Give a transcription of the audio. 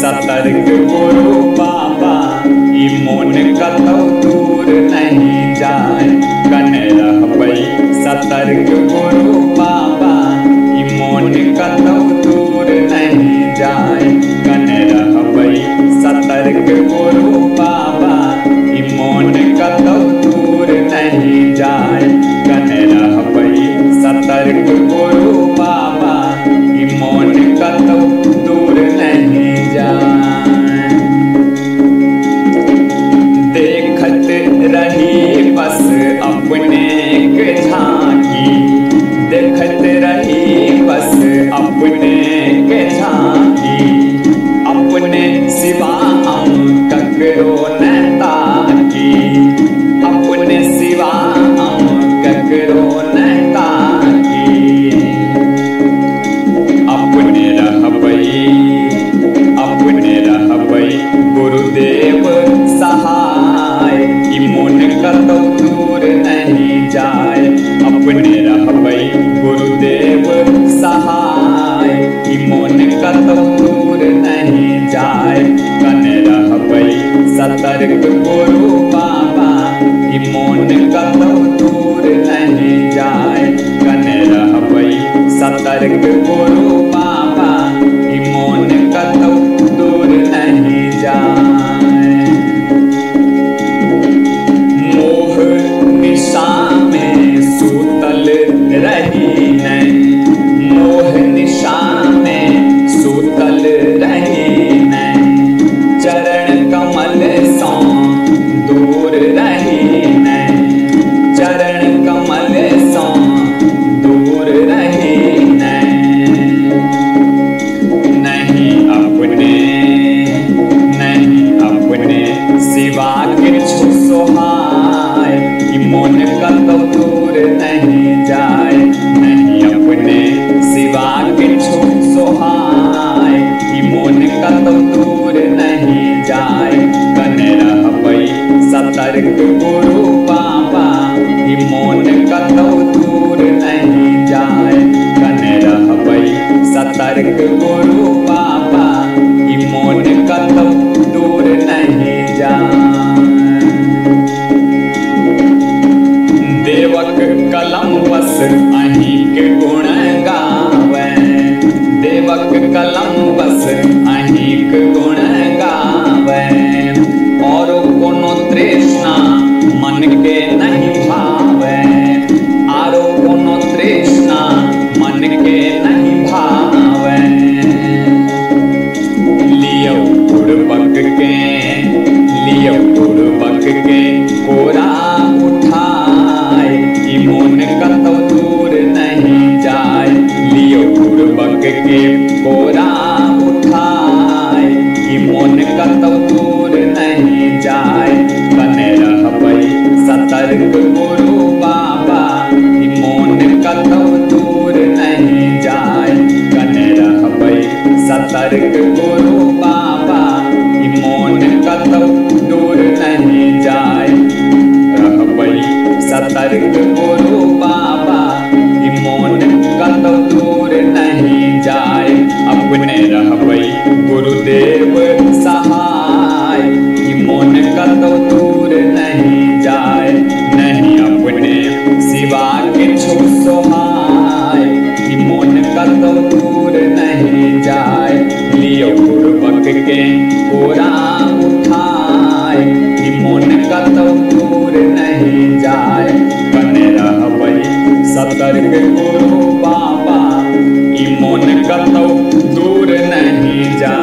सतर्क गुरु बाबा ई मोन कतौ दूर नहीं जाए। कने रहबै सतर्क गुरु बाबा ई मोन कतौ दूर नहीं जाए। कने रहबै सतर्क गुरु बाबा ई मोन कतौ दूर नहीं जाए। कने रहबै सतर्क गुरु बाबा ई मोन कतौ दूर नहीं जाए। देखत रही बस अपने के झांकी, देखत रही बस अपने के झांकी। अपने सिवा हम ककरो न ताकी, अपने सिवा हम ककरो न ताकी। अपने रहबै गुरुदेव सहाय ई मोन कतौ दूर नहीं जाए। अपने रहबै गुरुदेव सहाय ई मोन कतौ दूर नहीं जाए। कने रहबै सतर्क गुरु बाबा ई मोन कतौ दूर नहीं जाए। कने रहबै सतर्क गुरु बाबा ई मोन कतौ दूर नहीं जाए। मोह निशा में सूतल रही नहीं, मोह निशा में सूतल रही नहीं। चरण कमल सौ दूर रही नहीं, चरण कमल सौ दूर रही नहीं। नहीं अपने सिवा किछु सोहाय ई मोन कतौ दूर नहीं जाए। नहीं अपने सिवा किछु सोहाय ई मोन कतौ दूर नहीं जाए। कने रहबै सतर्क गुरु बाबा ई मोन कतौ दूर नहीं जाए। कने रहबै सतर्क गुरु बाबा ई मोन कतौ दूर नहीं जाए। देवक कलम बस अहीं के गुण गावे, देवक कलम बस अहीं के गुण गावे। और कोनो तृष्णा मन के नहीं भावे, आरो कोनो तृष्णा मन के नहीं भावे। लियो पूर्वक के कोरा उठाए ई मोन कतौ दूर नहीं जाए। लियो पूर्वक के कोरा उठाए ई मोन कतौ दूर नहीं जाए। कने रहबै सतर्क गुरु बाबा ई मोन कतौ दूर नहीं जाए। कने रहबै सतर्क गुरु बाबा ई मोन कतौ दूर नहीं जाए। रहबै सतर्क गुरु बाबा ई मोन कतौ दूर नहीं जाए। अपने रहबै गुरुदेव सहाय ई मोन कतौ दूर नहीं जाए। नहीं अपने सिवा किछु सोहाय ई मोन कतौ दूर नहीं जाए। लियो पूर्वक के कोरा उठाए ई मोन कतौ दूर नहीं जाए। कने रहबै सतर्क गुरु बाबा ई मोन कतौ दूर नहीं जाए।